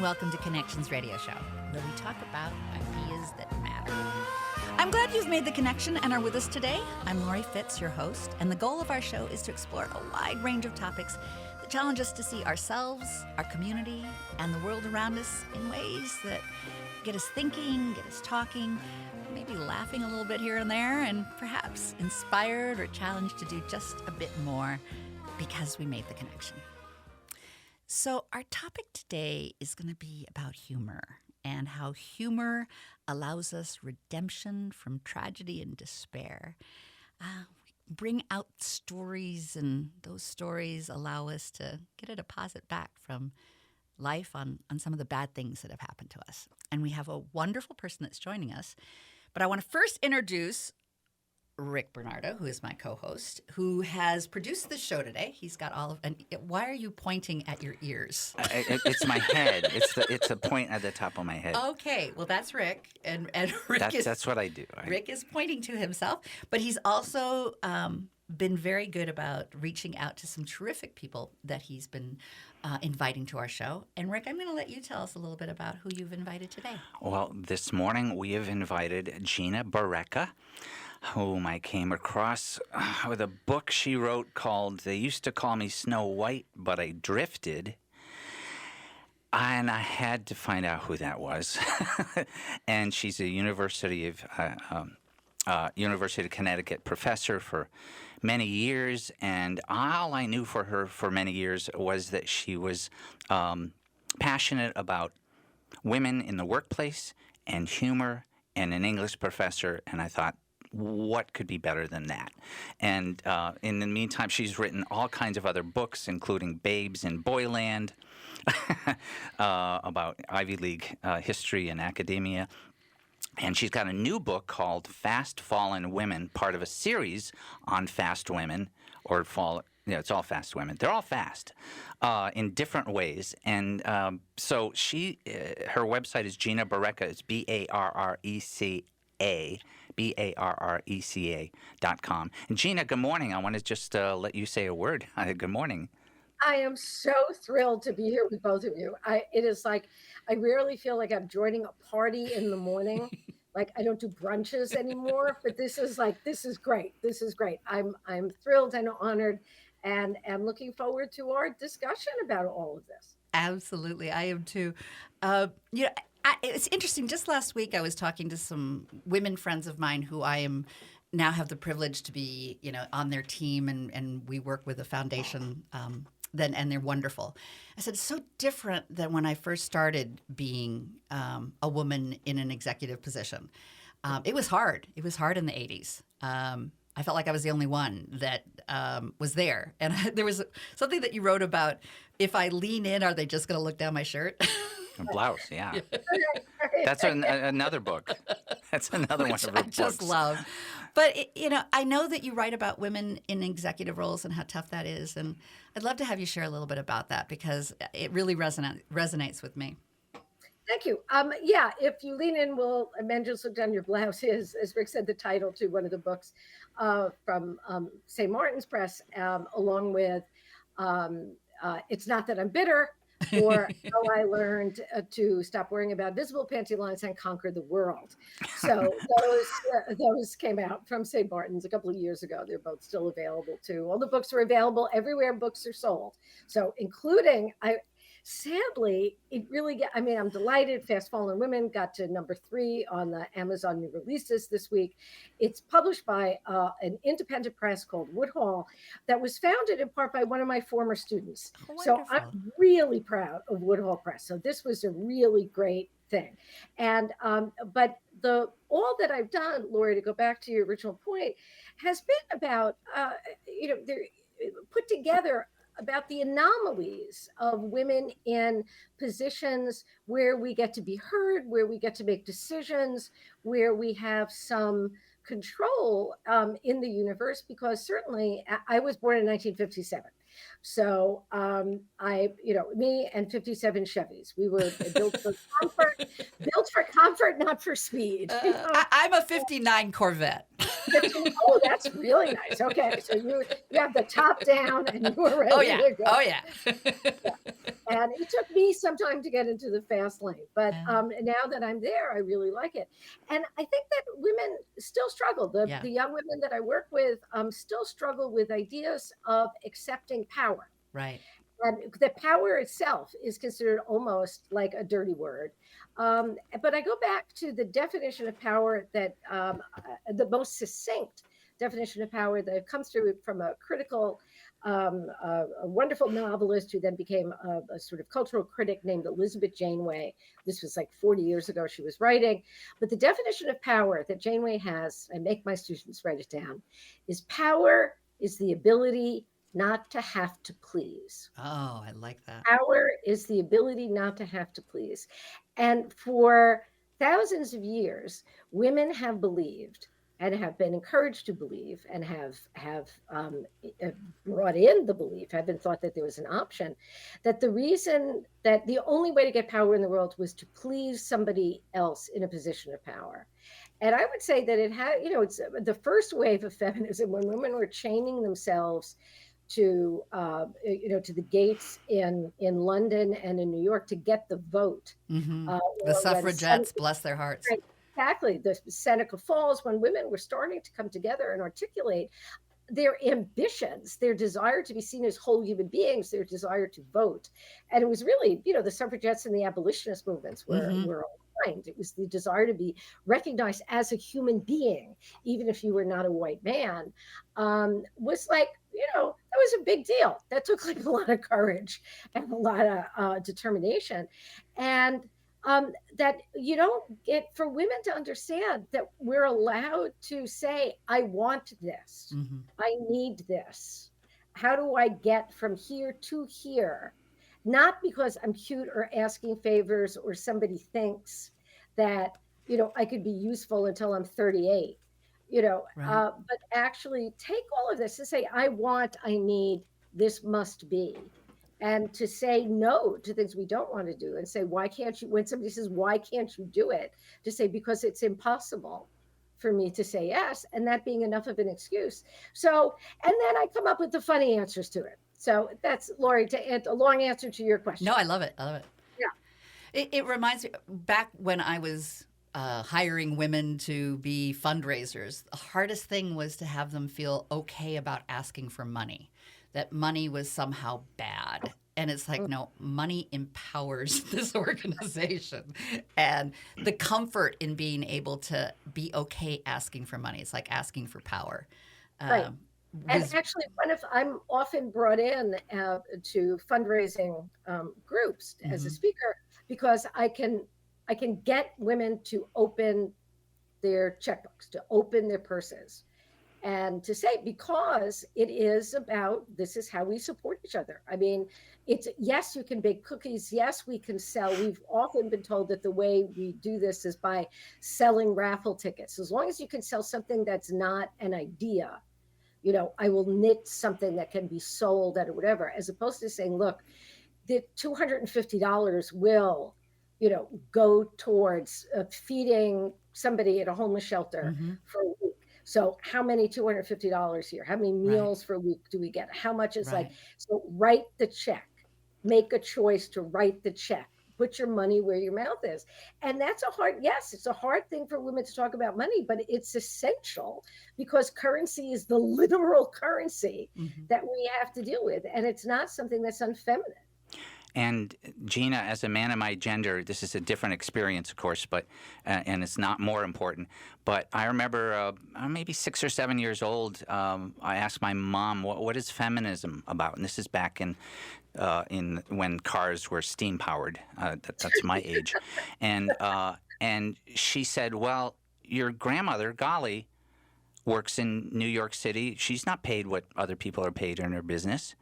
welcome to Connections Radio Show, where we talk about ideas that matter. I'm glad you've made the connection and are with us today. I'm Lori Fitz, your host, and the goal of our show is to explore a wide range of topics that challenge us to see ourselves, our community, and the world around us in ways that get us thinking, get us talking, maybe laughing a little bit here and there, and perhaps inspired or challenged to do just a bit more because we made the connection. So our topic today is going to be about humor and how humor allows us redemption from tragedy and despair. We bring out stories, and those stories allow us to get a deposit back from life on some of the bad things that have happened to us. And we have a wonderful person that's joining us. But I want to first introduce Rick Bernardo, who is my co-host, who has produced this show today. He's got all of, and why are you pointing at your ears? It's my head. It's a point at the top of my head. Okay, well that's Rick, and Rick that's what I do. Rick is pointing to himself, but he's also been very good about reaching out to some terrific people that he's been inviting to our show. And Rick, I'm going to let you tell us a little bit about who you've invited today. Well, this morning we have invited Gina Barreca, whom I came across with a book she wrote called They Used to Call Me Snow White, But I Drifted. And I had to find out who that was. And she's a University of Connecticut professor for many years. And all I knew for her for many years was that she was passionate about women in the workplace and humor and an English professor. And I thought, what could be better than that? And in the meantime, she's written all kinds of other books, including Babes in Boyland, about Ivy League history and academia. And she's got a new book called Fast Fallen Women, part of a series on fast women, or it's all fast women. They're all fast in different ways. And so her website is Gina Barreca. It's BARRECA.com. And Gina, good morning. I want to just let you say a word. Good morning. I am so thrilled to be here with both of you. It is like, I rarely feel like I'm joining a party in the morning. Like I don't do brunches anymore, but this is great. This is great. I'm thrilled and honored and looking forward to our discussion about all of this. Absolutely. I am too. It's interesting. Just last week, I was talking to some women friends of mine who I am now have the privilege to be, on their team, and we work with a foundation. And they're wonderful. I said, it's so different than when I first started being a woman in an executive position. It was hard. It was hard in the 80s. I felt like I was the only one that was there. And there was something that you wrote about, if I lean in, are they just going to look down my shirt? A blouse, yeah. That's another book. That's another one of her books. I just love. But, I know that you write about women in executive roles and how tough that is. And I'd love to have you share a little bit about that because it really resonates with me. Thank you. If you lean in, men just look down your blouse is, as Rick said, the title to one of the books from St. Martin's Press, along with It's Not That I'm Bitter, or How I Learned to Stop Worrying About Visible Panty Lines and Conquer the World. So those came out from St. Martin's a couple of years ago. They're both still available too. All the books are available everywhere books are sold. So including, sadly, I'm delighted. Fast Fallen Women got to number 3 on the Amazon new releases this week. It's published by an independent press called Woodhall that was founded in part by one of my former students. So I'm really proud of Woodhall Press. So this was a really great thing. And but all that I've done, Lori, to go back to your original point, has been about they're put together about the anomalies of women in positions where we get to be heard, where we get to make decisions, where we have some control in the universe, because certainly I was born in 1957. So me and 57 Chevys, we were built for comfort, not for speed. I'm a 59 Corvette. Oh, that's really nice. Okay, so you have the top down and you were ready to go. Oh yeah. And it took me some time to get into the fast lane, but Yeah. now that I'm there, I really like it. And I think that women still struggle. Yeah. The young women that I work with still struggle with ideas of accepting power. Right. And the power itself is considered almost like a dirty word. But I go back to the definition of power that the most succinct definition of power that comes through from a critical, a wonderful novelist who then became a sort of cultural critic named Elizabeth Janeway. This was like 40 years ago she was writing. But the definition of power that Janeway has, I make my students write it down, is power is the ability not to have to please. Oh, I like that. Power is the ability not to have to please. And for thousands of years, women have believed and have been encouraged to believe and have brought in the belief, have been thought that there was an option, that the reason that the only way to get power in the world was to please somebody else in a position of power. And I would say that it had, it's the first wave of feminism when women were chaining themselves to to the gates in London and in New York to get the vote. The suffragettes, bless their hearts. Right, exactly. The Seneca Falls, when women were starting to come together and articulate their ambitions, their desire to be seen as whole human beings, their desire to vote. And it was really, the suffragettes and the abolitionist movements were all aligned. It was the desire to be recognized as a human being, even if you were not a white man, was like, that was a big deal. That took like a lot of courage and a lot of determination. And that you don't get for women to understand that we're allowed to say, I want this. I need this. How do I get from here to here? Not because I'm cute or asking favors or somebody thinks that, I could be useful until I'm 38, Right. but actually take all of this and say, I want, I need, this must be. And to say no to things we don't want to do and say, why can't you, when somebody says, why can't you do it? To say, because it's impossible for me to say yes. And that being enough of an excuse. So, and then I come up with the funny answers to it. So that's, Lori, a long answer to your question. No, I love it. I love it. Yeah. It reminds me, back when I was hiring women to be fundraisers, the hardest thing was to have them feel okay about asking for money, that money was somehow bad. And it's like, no, money empowers this organization. And the comfort in being able to be okay asking for money, it's like asking for power. Right. And actually, I'm often brought in to fundraising groups as a speaker because I can get women to open their checkbooks, to open their purses, and to say, because it is about, this is how we support each other. I mean, it's, yes, you can bake cookies. Yes, we can sell. We've often been told that the way we do this is by selling raffle tickets. As long as you can sell something that's not an idea, I will knit something that can be sold at or whatever, as opposed to saying, look, the $250 will, go towards feeding somebody at a homeless shelter for a week. So how many $250 here? How many meals for a week do we get? How much is like, so write the check, make a choice to write the check, put your money where your mouth is. And that's it's a hard thing for women to talk about money, but it's essential because currency is the literal currency that we have to deal with. And it's not something that's unfeminine. And Gina, as a man of my gender, this is a different experience, of course, but and it's not more important. But I remember maybe 6 or 7 years old, I asked my mom, "What is feminism about?" And this is back in when cars were steam powered. That's my age, and she said, "Well, your grandmother, Golly, works in New York City. She's not paid what other people are paid in her business.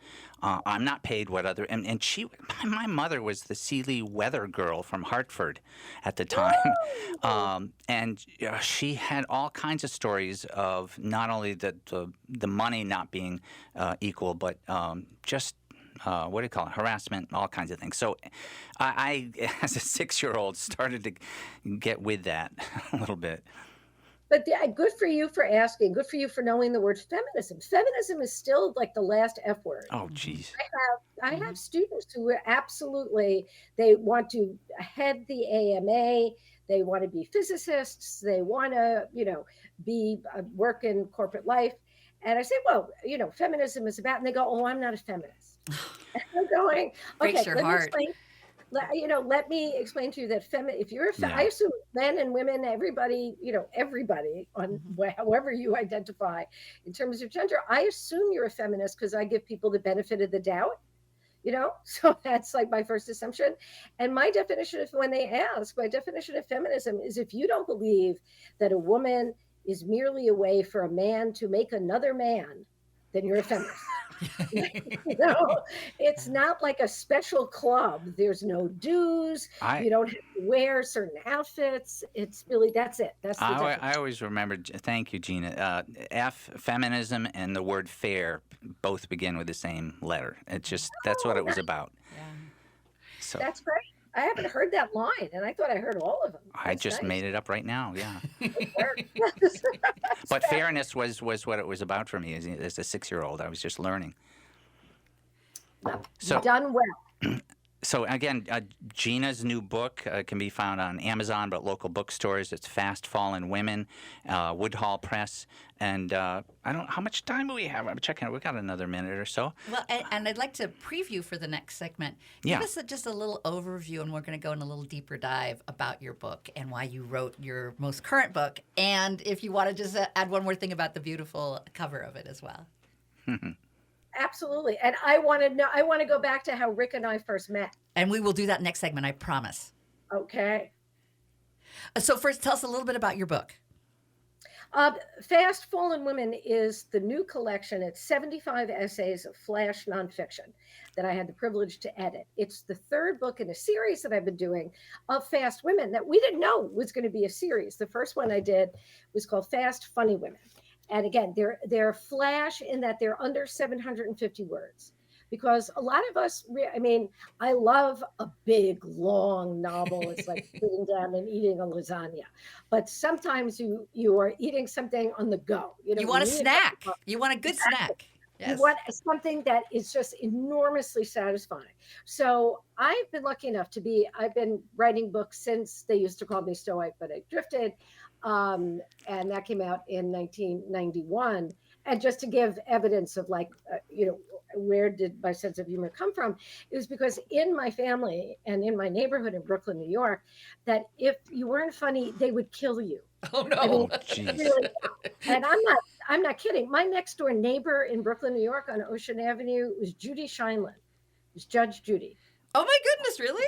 I'm not paid what other..." And my mother was the Sealy weather girl from Hartford at the time. And she had all kinds of stories of not only the money not being equal, but just what do you call it? Harassment, all kinds of things. So I as a 6-year-old, started to get with that a little bit. But good for you for asking. Good for you for knowing the word feminism. Feminism is still like the last F word. Oh, geez. I have students who are absolutely, they want to head the AMA. They want to be physicists. They want to, be work in corporate life. And I say, well, feminism is about, and they go, oh, I'm not a feminist. And I'm going, Breaks okay, your let me heart. explain. Let me explain to you that if you're Yeah. I assume men and women, everybody, everybody on however you identify in terms of gender, I assume you're a feminist because I give people the benefit of the doubt, so that's like my first assumption. And my definition of, when they ask, my definition of feminism is, if you don't believe that a woman is merely a way for a man to make another man, then you're a feminist. It's not like a special club. There's no dues. You don't have to wear certain outfits. It's really, that's it. That's the difference. I always remember, thank you, Gina, feminism and the word fair both begin with the same letter. That's what it was about. Yeah. So That's great. I haven't heard that line, and I thought I heard all of them. I just made it up right now, yeah. That's But fairness was what it was about for me as a 6-year-old. I was just learning. So, done well. So again, Gina's new book can be found on Amazon, but local bookstores. It's Fast Fallen Women, Woodhall Press, and I don't. How much time do we have? I'm checking it. We've got another minute or so. Well, and I'd like to preview for the next segment. Yeah. Give us just a little overview, and we're going to go in a little deeper dive about your book and why you wrote your most current book. And if you want to just add one more thing about the beautiful cover of it as well. Absolutely. And I want to go back to how Rick and I first met. And we will do that next segment, I promise. Okay. So first, tell us a little bit about your book. Fast Fallen Women is the new collection. It's 75 essays of flash nonfiction that I had the privilege to edit. It's the third book in a series that I've been doing of fast women that we didn't know was going to be a series. The first one I did was called Fast Funny Women. And again, they're flash in that they're under 750 words. Because a lot of us, I love a big, long novel. It's like sitting down and eating a lasagna. But sometimes you are eating something on the go. You want a snack. You want a good snack. Yes. You want something that is just enormously satisfying. So I've been lucky enough I've been writing books since they used to call me Stoic, but I drifted. And that came out in 1991. And just to give evidence of where did my sense of humor come from, it was because in my family and in my neighborhood in Brooklyn, New York, that if you weren't funny, they would kill you. Oh no! Really, and I'm not kidding. My next door neighbor in Brooklyn, New York, on Ocean Avenue was Judy Scheinlin. It was Judge Judy. Oh my goodness! Really?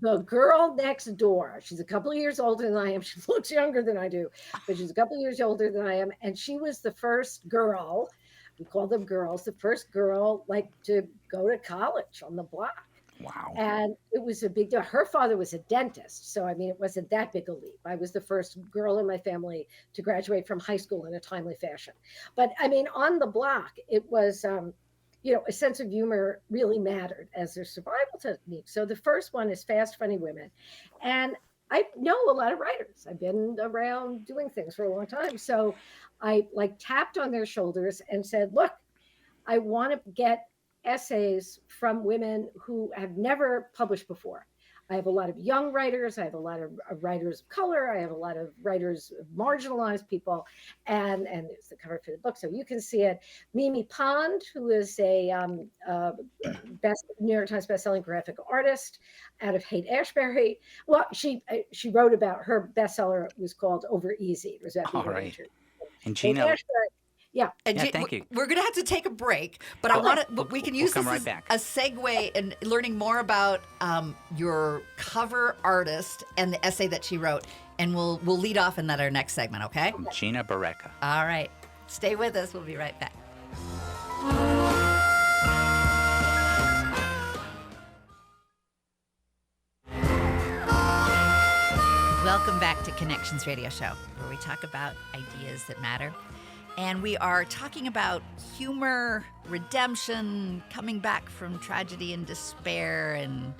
The girl next door. She's a couple of years older than I am. She looks younger than I do, but she's a couple of years older than I am. And she was the first girl, we call them girls, the first girl to go to college on the block. Wow. And it was a big deal. Her father was a dentist. So, it wasn't that big a leap. I was the first girl in my family to graduate from high school in a timely fashion. But on the block, it was, a sense of humor really mattered as their survival technique. So the first one is Fast Funny Women. And I know a lot of writers. I've been around doing things for a long time. So I tapped on their shoulders and said, look, I want to get essays from women who have never published before. I have a lot of young writers. I have a lot of writers of color. I have a lot of writers, marginalized people. And there's the cover for the book, so you can see it. Mimi Pond, who is a New York Times bestselling graphic artist out of Haight-Ashbury. Well, she wrote about, her bestseller was called Over Easy. It was about all right. And Gina, yeah. And thank you. We're going to have to take a break, but I want to. We can use we'll this come as right back. a segue in learning more about your cover artist and the essay that she wrote, and we'll lead off in that our next segment. Okay? Gina Barreca. All right. Stay with us. We'll be right back. Welcome back to Connections Radio Show, where we talk about ideas that matter. And we are talking about humor, redemption, coming back from tragedy and despair, and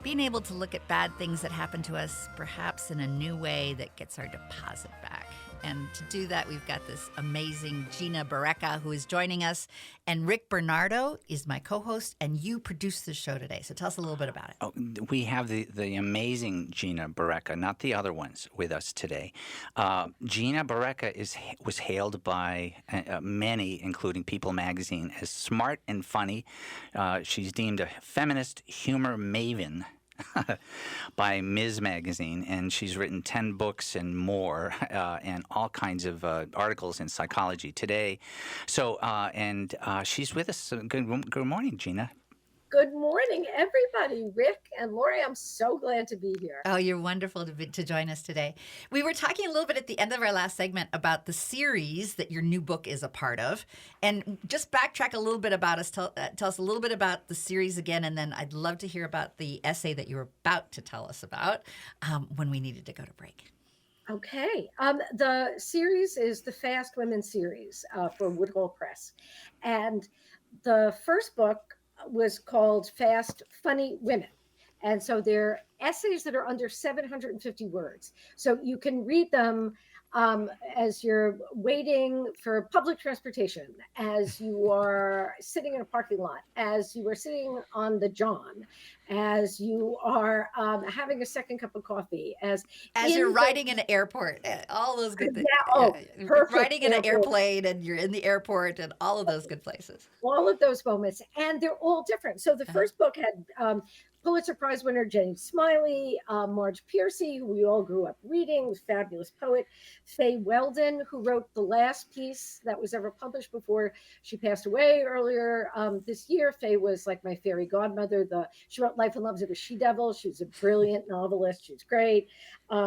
being able to look at bad things that happen to us perhaps in a new way that gets our deposit back. And to do that, we've got this amazing Gina Barreca who is joining us. And Rick Bernardo is my co-host, and you produce the show today. So tell us a little bit about it. Oh, we have the amazing Gina Barreca, not the other ones, with us today. Gina Barreca was hailed by many, including People magazine, as smart and funny. She's deemed a feminist humor maven by Ms. Magazine, and she's written 10 books and more, and all kinds of articles in Psychology Today. So, she's with us. Good morning, Gina. Good morning, everybody. Rick and Lori, I'm so glad to be here. Oh, you're wonderful to join us today. We were talking a little bit at the end of our last segment about the series that your new book is a part of. And just backtrack a little bit about us. Tell us a little bit about the series again, and then I'd love to hear about the essay that you were about to tell us about when we needed to go to break. Okay. The series is the Fast Women series for Woodhull Press. And the first book was called Fast Funny Women. And so they're essays that are under 750 words. So you can read them as you're waiting for public transportation, as you are sitting in a parking lot, as you are sitting on the John, as you are having a second cup of coffee, as you're riding in an airport, all those good things. Perfect. Riding in an airplane, and you're in the airport, and all of those good places. All of those moments, and they're all different. So the first book had Pulitzer Prize winner Jane Smiley, Marge Piercy, who we all grew up reading, fabulous poet, Faye Weldon, who wrote the last piece that was ever published before she passed away earlier this year. Faye was like my fairy godmother. She wrote Life and Loves of a She-Devil. She was a brilliant novelist. She was great.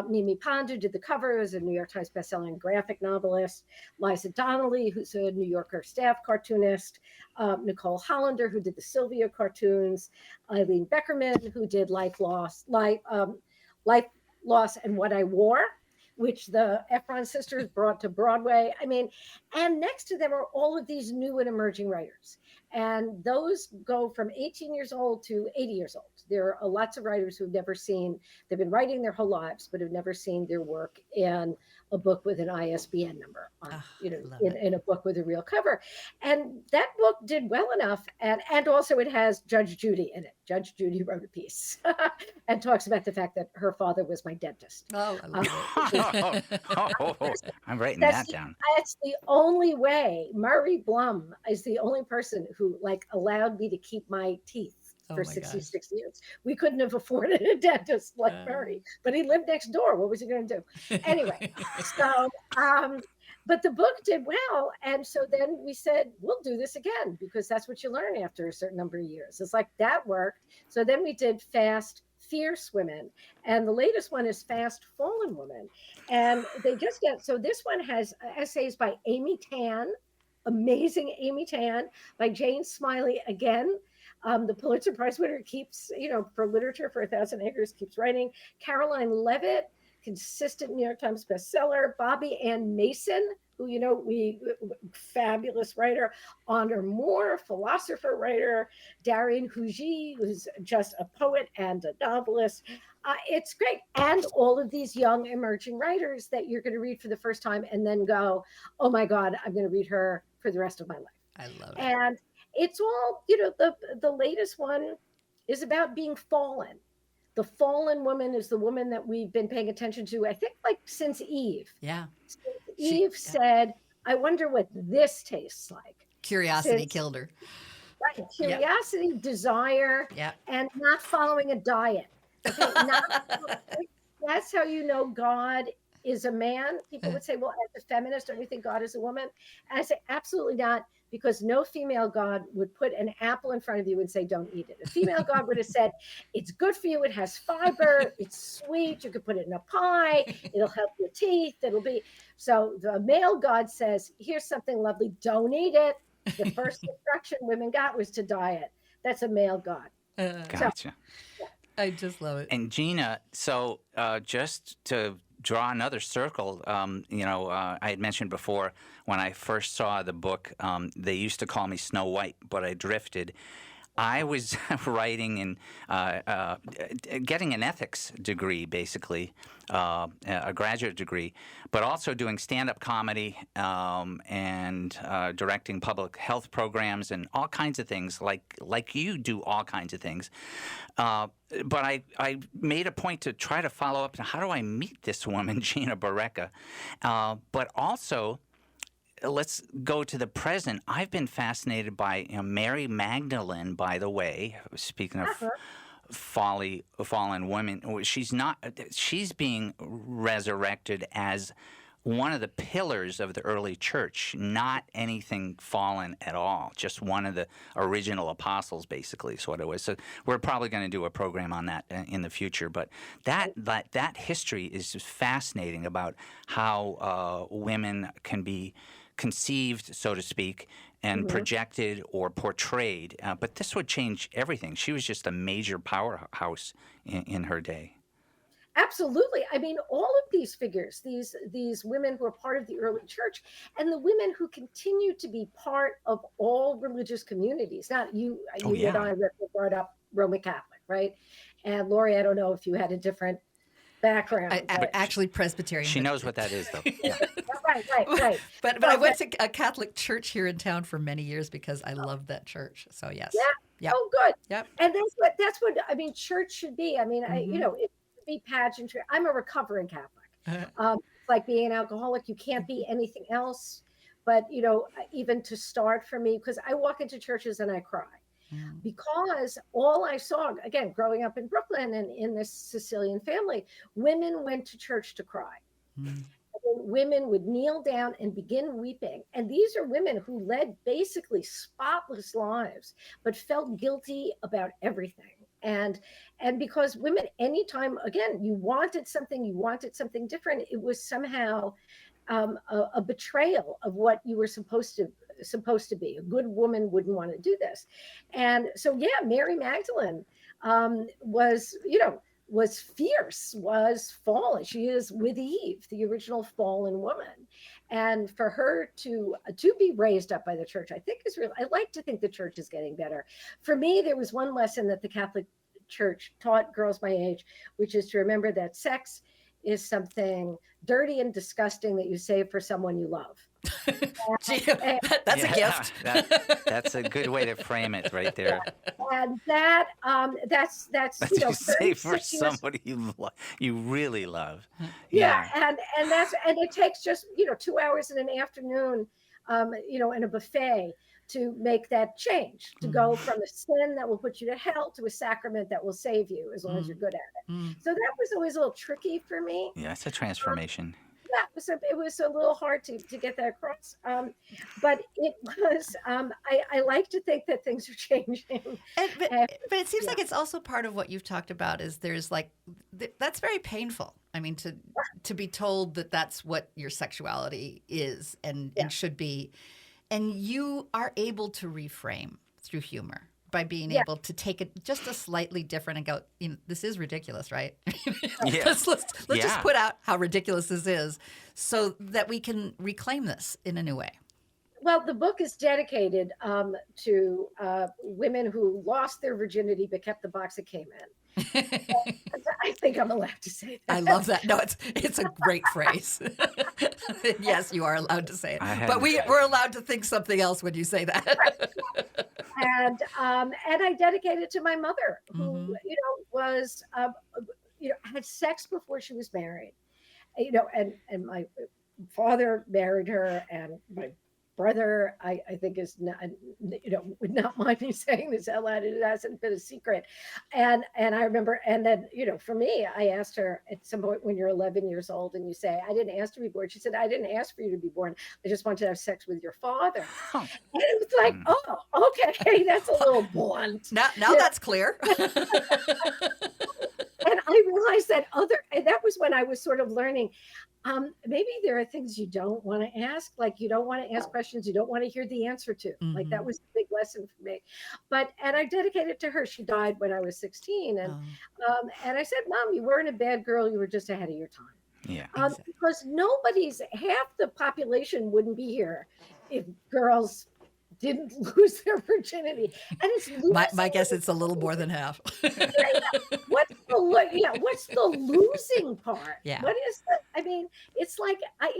Mimi Pond did the cover, as a New York Times bestselling graphic novelist. Liza Donnelly, who's a New Yorker staff cartoonist. Nicole Hollander, who did the Sylvia cartoons. Eileen Beckerman, who did Life Loss and What I Wore, which the Efron sisters brought to Broadway. I mean, and next to them are all of these new and emerging writers. And those go from 18 years old to 80 years old. There are lots of writers who've never seen, they've been writing their whole lives, but have never seen their work in a book with an ISBN number, in a book with a real cover. And that book did well enough. And also it has Judge Judy in it. Judge Judy wrote a piece and talks about the fact that her father was my dentist. Oh, I love it. I'm writing that down. That's the only way. Murray Blum is the only person who allowed me to keep my teeth for 66 years. We couldn't have afforded a dentist like Murray, but he lived next door. What was he going to do? Anyway, so, but the book did well. And so then we said, we'll do this again, because that's what you learn after a certain number of years. It's like that worked. So then we did Fast Fierce Women. And the latest one is Fast Fallen Women. And they just so this one has essays by Amy Tan, amazing Amy Tan, by Jane Smiley again. The Pulitzer Prize winner keeps, for literature for 1,000 Acres, keeps writing. Caroline Levitt, consistent New York Times bestseller. Bobby Ann Mason, who, fabulous writer. Honor Moore, philosopher, writer. Darian Hugy, who's just a poet and a novelist. It's great. And all of these young emerging writers that you're going to read for the first time and then go, oh my God, I'm going to read her for the rest of my life. I love it. And it's all, the latest one is about being fallen. The fallen woman is the woman that we've been paying attention to, I think, since Eve. Yeah. Eve said, I wonder what this tastes like. Curiosity killed her. Right. Curiosity, desire, and not following a diet. Okay, that's how you know God is a man. People would say, well, as a feminist, don't you think God is a woman? And I say, absolutely not, because no female God would put an apple in front of you and say, don't eat it. A female God would have said, it's good for you. It has fiber. It's sweet. You could put it in a pie. It'll help your teeth. It'll be. So the male God says, here's something lovely. Don't eat it. The first instruction women got was to diet. That's a male God. Gotcha. So, I just love it. And Gina, so just to draw another circle, I had mentioned before when I first saw the book, they used to call me Snow White, but I drifted. I was writing and getting an ethics degree, basically, a graduate degree, but also doing stand-up comedy and directing public health programs and all kinds of things, like you do all kinds of things. But I made a point to try to follow up on how do I meet this woman, Gina Barreca, but also. Let's go to the present. I've been fascinated by Mary Magdalene, by the way. Speaking of fallen women, she's being resurrected as one of the pillars of the early church, not anything fallen at all, just one of the original apostles, basically, is what it was. So we're probably going to do a program on that in the future. But that history is just fascinating about how women can be conceived, so to speak, and projected or portrayed. But this would change everything. She was just a major powerhouse in her day. Absolutely. I mean, all of these figures, these women who are part of the early church, and the women who continue to be part of all religious communities. Not you and I were brought up Roman Catholic, right? And Lori, I don't know if you had a different background. Actually Presbyterian. She knows what that is, though. Yeah. Right. But I went to a Catholic church here in town for many years because I loved that church. So yes. Yeah. Yep. Oh, good. Yep. And that's what I mean. Church should be. I mean, it should be pageantry. I'm a recovering Catholic. It's like being an alcoholic. You can't be anything else. But even to start for me, because I walk into churches and I cry. Because all I saw, again, growing up in Brooklyn and in this Sicilian family, women went to church to cry. Women would kneel down and begin weeping. And these are women who led basically spotless lives, but felt guilty about everything. And because women, anytime, again, you wanted something different, it was somehow a betrayal of what you were supposed to be. A good woman wouldn't want to do this. And so, Mary Magdalene was fierce, was fallen. She is with Eve, the original fallen woman. And for her to be raised up by the church, I think is real. I like to think the church is getting better. For me, there was one lesson that the Catholic Church taught girls my age, which is to remember that sex is something dirty and disgusting that you save for someone you love. That's a gift. That's a good way to frame it right there. And that's you say for somebody you really love. Yeah. And it takes just 2 hours in an afternoon, in a buffet to make that change, to go from a sin that will put you to hell to a sacrament that will save you as long as you're good at it. So that was always a little tricky for me. Yeah, it's a transformation. It was a little hard to get that across. But it was, I like to think that things are changing. But it seems like it's also part of what you've talked about is there's that's very painful. I mean, to be told that that's what your sexuality is and should be. And you are able to reframe through humor by being able to take it just a slightly different and go, this is ridiculous, right? Let's just put out how ridiculous this is so that we can reclaim this in a new way. Well, the book is dedicated to women who lost their virginity but kept the box it came in. I think I'm allowed to say that. I love that. No, it's a great phrase. Yes, you are allowed to say it. But we're allowed to think something else when you say that. And I dedicate it to my mother, who was had sex before she was married. And my father married her, and my brother, I think is not, would not mind me saying this out loud. It hasn't been a secret. And I remember, and then, for me, I asked her at some point when you're 11 years old and you say, I didn't ask to be born. She said, I didn't ask for you to be born. I just wanted to have sex with your father. And it was like, oh, okay, that's a little blunt. Now that's clear. And I realized that that was when I was sort of learning, maybe there are things you don't want to ask, like you don't want to ask questions you don't want to hear the answer to. Like that was a big lesson for me. And I dedicated it to her. She died when I was 16. And I said, Mom, you weren't a bad girl. You were just ahead of your time. Yeah. Because half the population wouldn't be here if girls didn't lose their virginity, and it's My guess it's a little more than half. What's the losing part? Yeah. What is the? I mean, it's like I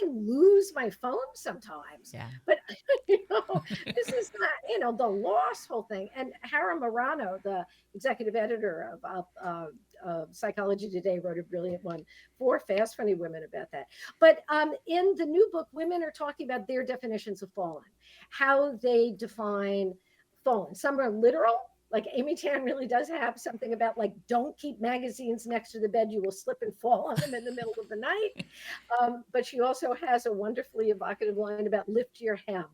lose my phone sometimes. Yeah. But this is not the lost whole thing. And Hara Murano, the executive editor of Psychology Today, wrote a brilliant one for Fast Funny Women about that. But in the new book, women are talking about their definitions of fallen, how they define fallen. Some are literal. Like Amy Tan really does have something about like, don't keep magazines next to the bed. You will slip and fall on them in the middle of the night. But she also has a wonderfully evocative line about lift your hem,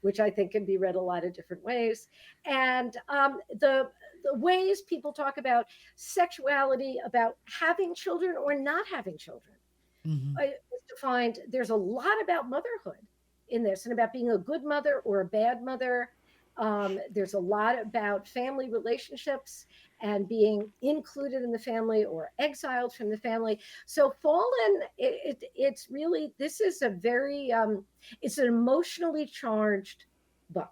which I think can be read a lot of different ways. And the ways people talk about sexuality, about having children or not having children. It's defined. There's a lot about motherhood in this and about being a good mother or a bad mother. There's a lot about family relationships and being included in the family or exiled from the family. So Fallen, it's really, this is a very, it's an emotionally charged book.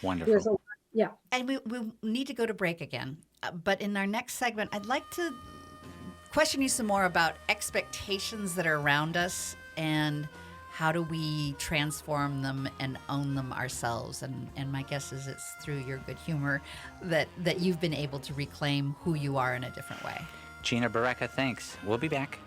Wonderful. There's a lot, yeah. And we need to go to break again. But in our next segment, I'd like to question you some more about expectations that are around us and how do we transform them and own them ourselves? And my guess is it's through your good humor that you've been able to reclaim who you are in a different way. Gina Barreca, thanks. We'll be back.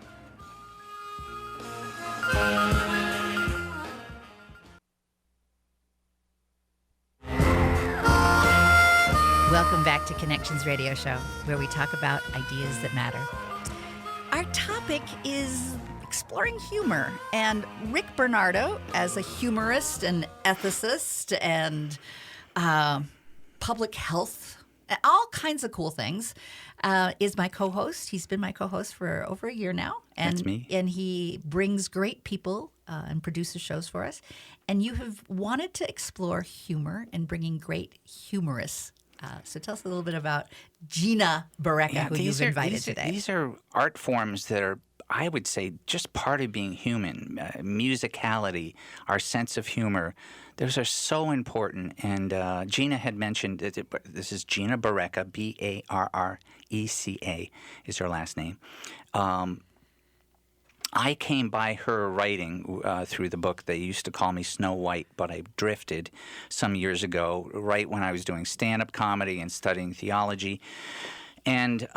Welcome back to Connections Radio Show, where we talk about ideas that matter. Our topic is exploring humor, and Rick Bernardo, as a humorist and ethicist and public health, all kinds of cool things, is my co-host. He's been my co-host for over a year now. And, That's me. And he brings great people and produces shows for us. And you have wanted to explore humor and bringing great humorists. So tell us a little bit about Gina Barreca, who you've invited today. These are art forms that are, I would say, just part of being human. Musicality, our sense of humor, those are so important. And Gina had mentioned that this is Gina Barreca, Barreca is her last name. I came by her writing through the book. They used to call me Snow White, but I drifted some years ago, right when I was doing stand-up comedy and studying theology. And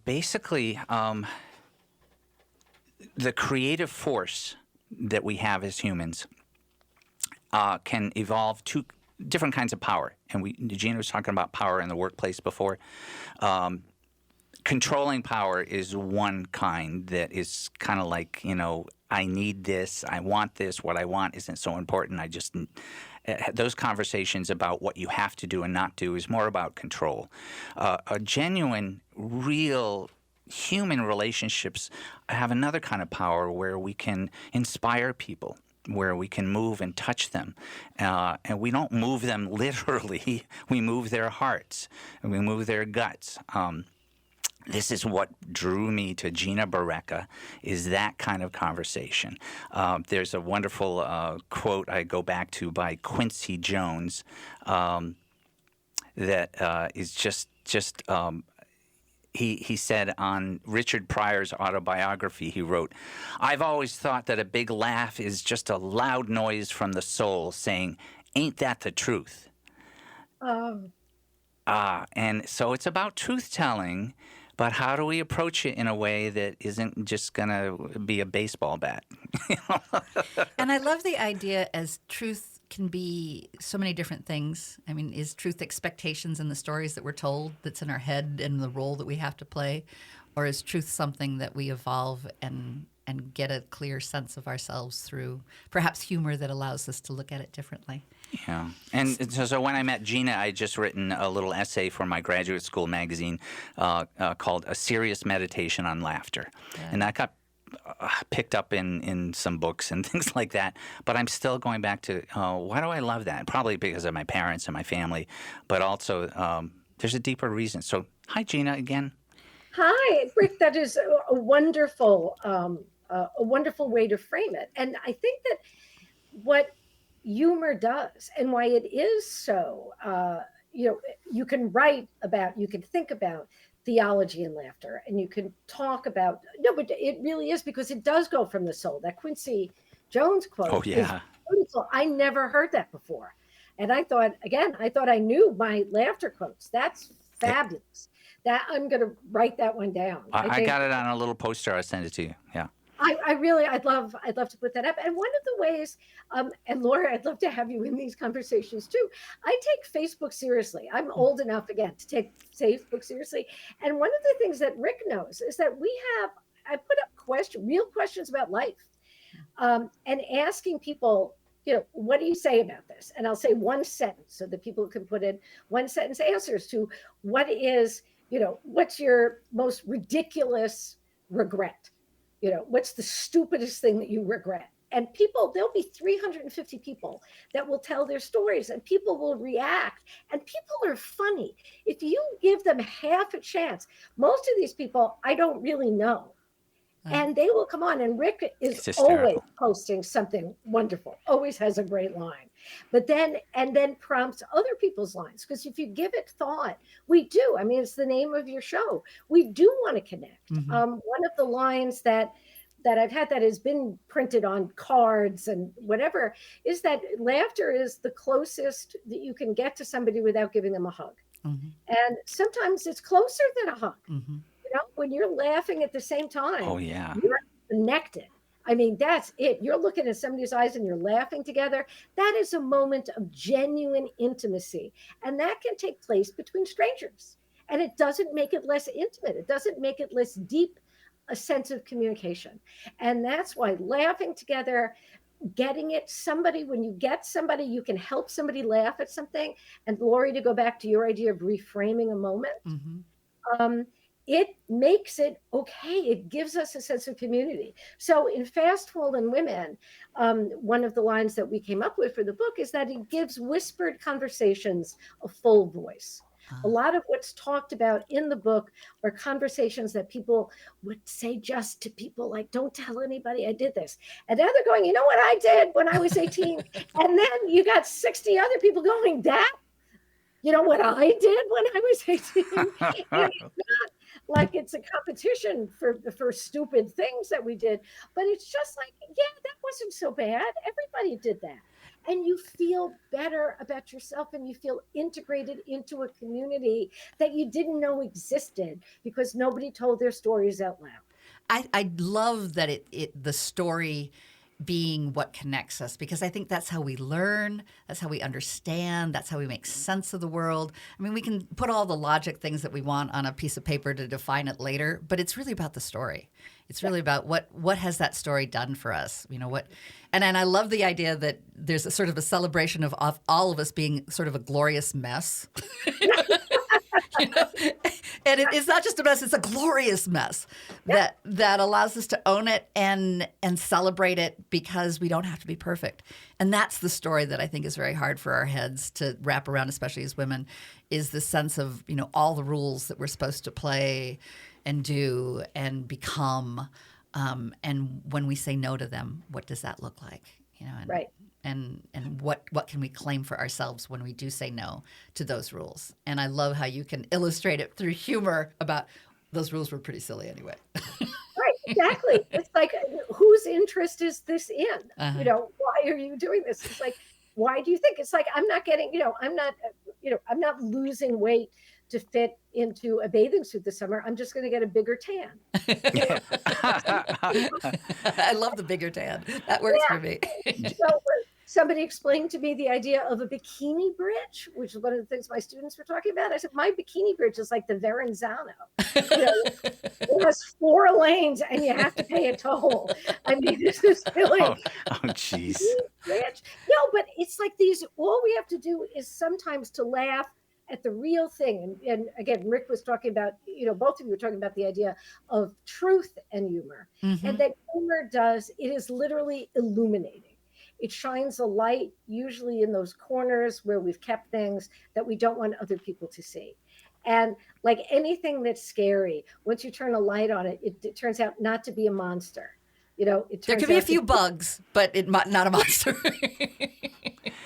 basically, the creative force that we have as humans can evolve to different kinds of power. And Gina was talking about power in the workplace before. Controlling power is one kind that is kind of like, I need this, I want this, what I want isn't so important. Those conversations about what you have to do and not do is more about control. A genuine, real human relationships have another kind of power where we can inspire people, where we can move and touch them. And we don't move them literally, we move their hearts, and we move their guts. This is what drew me to Gina Barreca, is that kind of conversation. There's a wonderful quote I go back to by Quincy Jones that is just he said on Richard Pryor's autobiography, he wrote, "I've always thought that a big laugh is just a loud noise from the soul saying, 'Ain't that the truth?'" And so it's about truth-telling, but how do we approach it in a way that isn't just going to be a baseball bat? And I love the idea as truth can be so many different things. I mean, is truth expectations in the stories that we're told that's in our head and the role that we have to play? Or is truth something that we evolve and get a clear sense of ourselves through perhaps humor that allows us to look at it differently? Yeah. And so when I met Gina, I had just written a little essay for my graduate school magazine called A Serious Meditation on Laughter. Yeah. And that got picked up in some books and things like that. But I'm still going back to, why do I love that? Probably because of my parents and my family, but also there's a deeper reason. So hi, Gina, again. Hi, Rick. That is a wonderful way to frame it. And I think that what humor does and why it is so, you can you can think about theology and laughter, and you can talk about, no, but it really is because it does go from the soul. That Quincy Jones quote Oh, is yeah. beautiful. I never heard that before. And I thought I knew my laughter quotes. That's fabulous. That I'm going to write that one down. I got it on a little poster. I'll send it to you. Yeah. I'd love to put that up. And one of the ways, and Laura, I'd love to have you in these conversations too. I take Facebook seriously. I'm old enough again to take Facebook seriously. And one of the things that Rick knows is that I put up real questions about life, and asking people, what do you say about this? And I'll say one sentence so that people can put in one sentence answers to what's your most ridiculous regret? What's the stupidest thing that you regret? And there'll be 350 people that will tell their stories, and people will react, and people are funny. If you give them half a chance, most of these people I don't really know. And they will come on, and Rick is always posting something wonderful, always has a great line, then prompts other people's lines. Because if you give it thought, we do. I mean, it's the name of your show. We do want to connect. Mm-hmm. One of the lines that I've had that has been printed on cards and whatever is that laughter is the closest that you can get to somebody without giving them a hug. Mm-hmm. And sometimes it's closer than a hug. Mm-hmm. When you're laughing at the same time, Oh, yeah. You're connected. I mean, that's it. You're looking at somebody's eyes and you're laughing together. That is a moment of genuine intimacy. And that can take place between strangers. And it doesn't make it less intimate. It doesn't make it less deep a sense of communication. And that's why laughing together, getting it, when you get somebody, you can help somebody laugh at something. And Lori, to go back to your idea of reframing a moment, it makes it okay. It gives us a sense of community. So in Fast Fallen Women, one of the lines that we came up with for the book is that it gives whispered conversations a full voice. A lot of what's talked about in the book are conversations that people would say just to people, like, don't tell anybody I did this. And now they're going, you know what I did when I was 18? And then you got 60 other people going, that? You know what I did when I was 18? And it's not like it's a competition for stupid things that we did, but it's just like, yeah, that wasn't so bad. Everybody did that. And you feel better about yourself, and you feel integrated into a community that you didn't know existed because nobody told their stories out loud. I love that the story being what connects us, because I think that's how we learn, that's how we understand, that's how we make sense of the world. I mean, we can put all the logic things that we want on a piece of paper to define it later, but it's really about the story. It's really about what has that story done for us, and I love the idea that there's a sort of a celebration of all of us being sort of a glorious mess. And it's not just a mess, it's a glorious mess that allows us to own it and celebrate it, because we don't have to be perfect. And that's the story that I think is very hard for our heads to wrap around, especially as women, is the sense of, all the rules that we're supposed to play and do and become. And when we say no to them, what does that look like? Right. And what can we claim for ourselves when we do say no to those rules? And I love how you can illustrate it through humor about those rules were pretty silly anyway. Right, exactly. It's like, whose interest is this in? Why are you doing this? It's like, why do you think? It's like, I'm not getting, I'm not losing weight to fit into a bathing suit this summer. I'm just going to get a bigger tan. I love the bigger tan. That works for me. So somebody explained to me the idea of a bikini bridge, which is one of the things my students were talking about. I said, my bikini bridge is like the Verrazano. It has 4 lanes and you have to pay a toll. I mean, this is silly. Oh, jeez. No, but it's like all we have to do is sometimes to laugh at the real thing. And again, Rick was talking about, both of you were talking about the idea of truth and humor. Mm-hmm. And that humor it is literally illuminating. It shines a light, usually in those corners where we've kept things that we don't want other people to see. And like anything that's scary, once you turn a light on it, it turns out not to be a monster. you know, it There turns could be a out few bugs, but not a monster.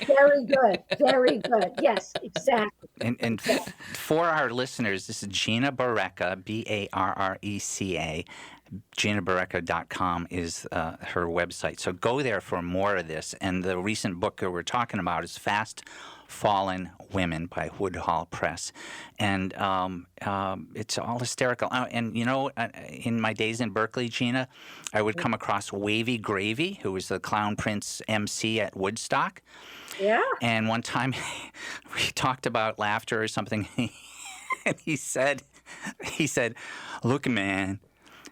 very good, very good. Yes, exactly. And for our listeners, this is Gina Barreca, Barreca. GinaBarreca.com is her website. So go there for more of this. And the recent book that we're talking about is Fast Fallen Women by Woodhall Press. And it's all hysterical. And, you know, in my days in Berkeley, Gina, I would come across Wavy Gravy, who was the Clown Prince MC at Woodstock. Yeah. And one time we talked about laughter or something, and he said, "Look, man,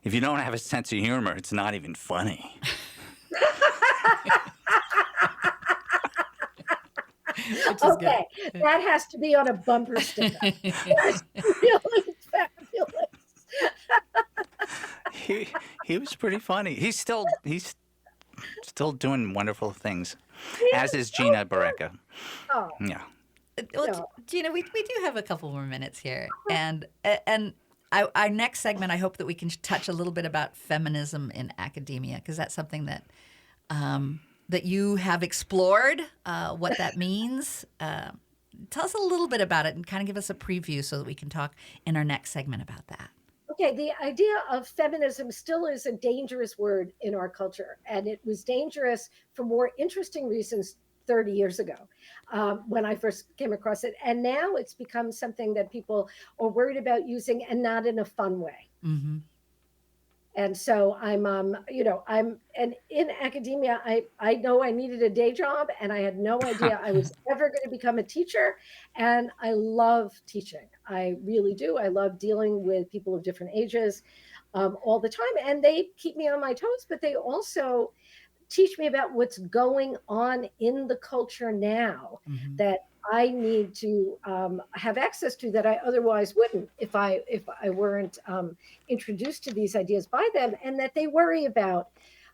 if you don't have a sense of humor, it's not even funny." Okay, that has to be on a bumper sticker. That's really fabulous. He was pretty funny. He's still doing wonderful things, as is Gina Barreca. Oh. Yeah. Well, No. Gina, we do have a couple more minutes here, and our next segment, I hope that we can touch a little bit about feminism in academia, because that's something that that you have explored, what that means. Tell us a little bit about it and kind of give us a preview so that we can talk in our next segment about that. Okay, the idea of feminism still is a dangerous word in our culture, and it was dangerous for more interesting reasons 30 years ago when I first came across it. And now it's become something that people are worried about using, and not in a fun way. Mm-hmm. And so I'm in academia, I know I needed a day job, and I had no idea I was ever going to become a teacher. And I love teaching. I really do. I love dealing with people of different ages all the time. And they keep me on my toes, but they also teach me about what's going on in the culture now that I need to have access to, that I otherwise wouldn't if I weren't introduced to these ideas by them, and that they worry about.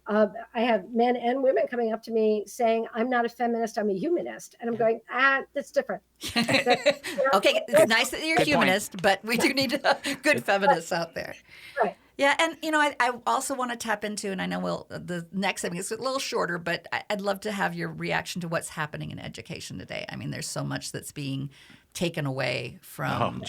I have men and women coming up to me saying, "I'm not a feminist, I'm a humanist," and I'm going, that's different. Okay, it's nice that you're a humanist, but we do need good feminists out there. Right. Yeah, and you know, I also want to tap into, and I know the next segment is a little shorter, but I'd love to have your reaction to what's happening in education today. I mean, there's so much that's being taken away from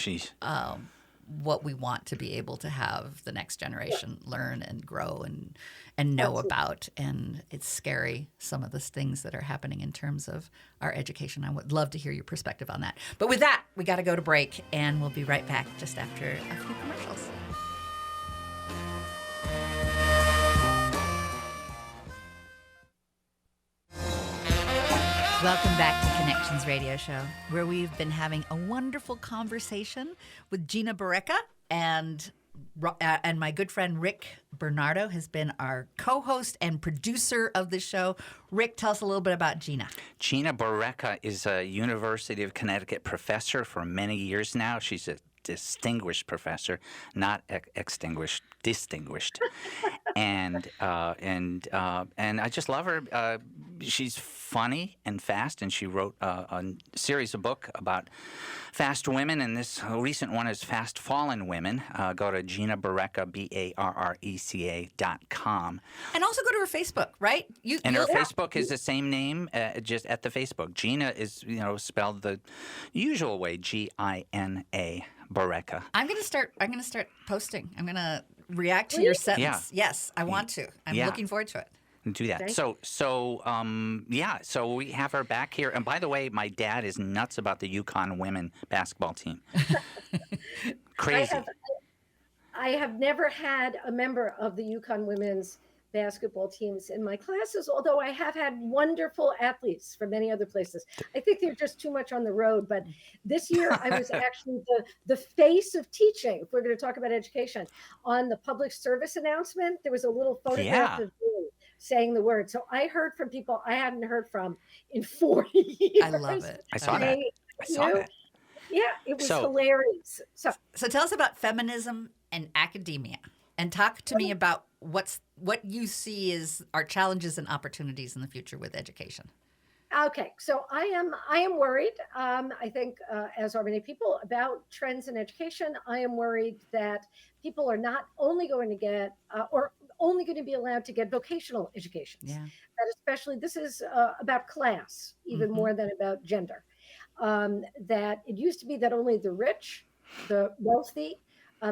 what we want to be able to have the next generation learn and grow and know about, and it's scary, some of the things that are happening in terms of our education. I would love to hear your perspective on that. But with that, we got to go to break, and we'll be right back just after a few commercials. Welcome back to Connections Radio Show, where we've been having a wonderful conversation with Gina Barreca, and my good friend Rick Bernardo has been our co-host and producer of the show. Rick, tell us a little bit about Gina. Gina Barreca is a University of Connecticut professor for many years now. She's a distinguished professor, not extinguished, distinguished, and I just love her. She's funny and fast, and she wrote a series of books about fast women, and this recent one is Fast Fallen Women. Go to Gina Barreca, Barreca.com. And also go to her Facebook, right? Her Facebook is the same name, just at the Facebook. Gina is, spelled the usual way, Gina Barreca. I'm gonna start posting. I'm gonna react to your sentence. Yeah. Yes, I want to. I'm looking forward to it. Do that. So we have her back here. And by the way, my dad is nuts about the UConn women basketball team. Crazy. I have never had a member of the UConn women's basketball teams in my classes, although I have had wonderful athletes from many other places. I think they're just too much on the road. But this year I was actually the face of teaching, if we're going to talk about education. On the public service announcement, there was a little photograph of me saying the word. So I heard from people I hadn't heard from in 40 years. I love it. I saw that. Yeah, it was hilarious. So tell us about feminism and academia, and talk to me about what you see as our challenges and opportunities in the future with education. Okay, so I am worried. I think, as are many people, about trends in education. I am worried that people are not only going to get, or only going to be allowed to get vocational educations. Yeah. That especially, this is about class, even more than about gender. That it used to be that only the rich, the wealthy,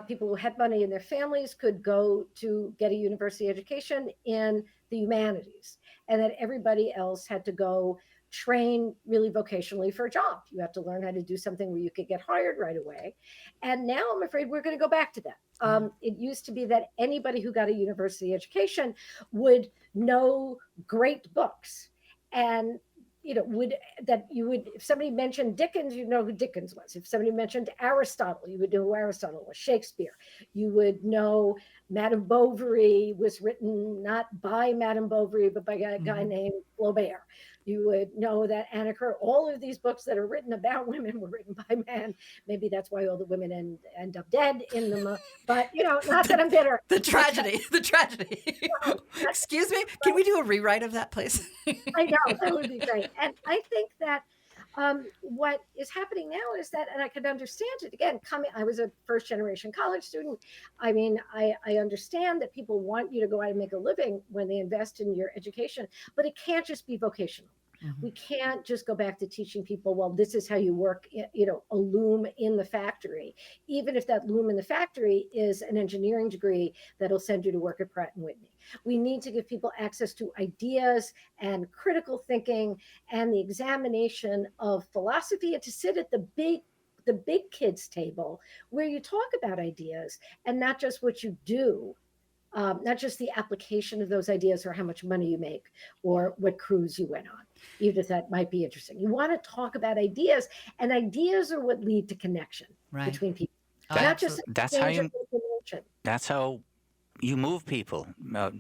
people who had money in their families could go to get a university education in the humanities, and that everybody else had to go train really vocationally for a job. You have to learn how to do something where you could get hired right away. And now I'm afraid we're going to go back to that. It used to be that anybody who got a university education would know great books, and if somebody mentioned Dickens, you'd know who Dickens was. If somebody mentioned Aristotle, you would know who Aristotle was. Shakespeare, you would know Madame Bovary was written not by Madame Bovary, but by a guy named Flaubert. You would know that Anna Kerr, all of these books that are written about women were written by men. Maybe that's why all the women end up dead in them. But, not that I'm bitter. The tragedy. Excuse me? Can we do a rewrite of that, please? I know, that would be great. And I think that what is happening now is that, and I could understand it again, I was a first generation college student. I mean, I understand that people want you to go out and make a living when they invest in your education, but it can't just be vocational. We can't just go back to teaching people, well, this is how you work, a loom in the factory, even if that loom in the factory is an engineering degree that'll send you to work at Pratt & Whitney. We need to give people access to ideas and critical thinking and the examination of philosophy, and to sit at the big kids table where you talk about ideas and not just what you do. Not just the application of those ideas or how much money you make or what cruise you went on, even if that might be interesting. You want to talk about ideas, and ideas are what lead to connection between people. Not just that's how you move people. Right.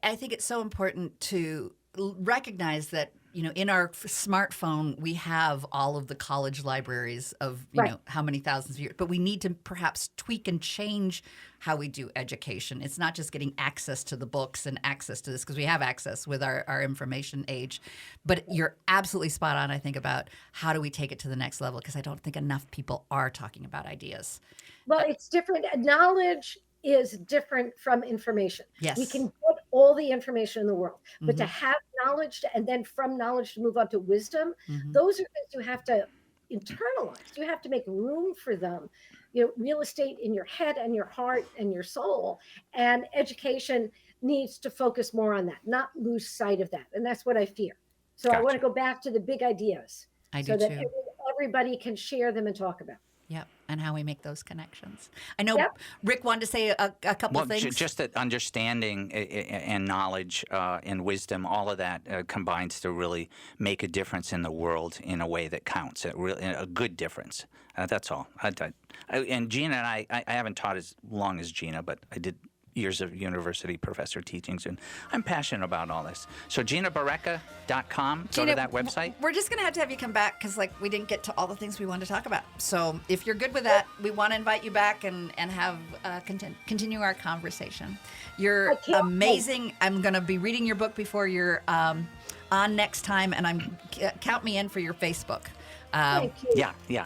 I think it's so important to recognize that in our smartphone, we have all of the college libraries of, how many thousands of years, but we need to perhaps tweak and change how we do education. It's not just getting access to the books and access to this, because we have access with our information age, but you're absolutely spot on, I think, about how do we take it to the next level, because I don't think enough people are talking about ideas. Well, it's different. Knowledge is different from information. Yes. We can get all the information in the world, but to have knowledge and then from knowledge to move on to wisdom, those are things you have to internalize. You have to make room for them. Real estate in your head and your heart and your soul, and education needs to focus more on that, not lose sight of that. And that's what I fear. So I want to go back to the big ideas so that everybody can share them and talk about them. Yep, and how we make those connections. I know Rick wanted to say a couple of things. Just that understanding and knowledge and wisdom, all of that combines to really make a difference in the world in a way that counts, a good difference. That's all. And Gina and I haven't taught as long as Gina, but I did years of university professor teachings, and I'm passionate about all this. So GinaBarreca.com, go to that website. We're just going to have you come back, because we didn't get to all the things we wanted to talk about. So if you're good with that, we want to invite you back and have continue our conversation. You're amazing. I'm going to be reading your book before you're on next time, and count me in for your Facebook. Thank you. Yeah.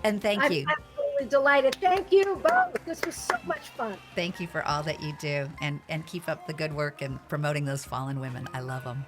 And thank you. I'm absolutely delighted. Thank you both. This was so much fun. Thank you for all that you do, and keep up the good work and promoting those fallen women. I love them.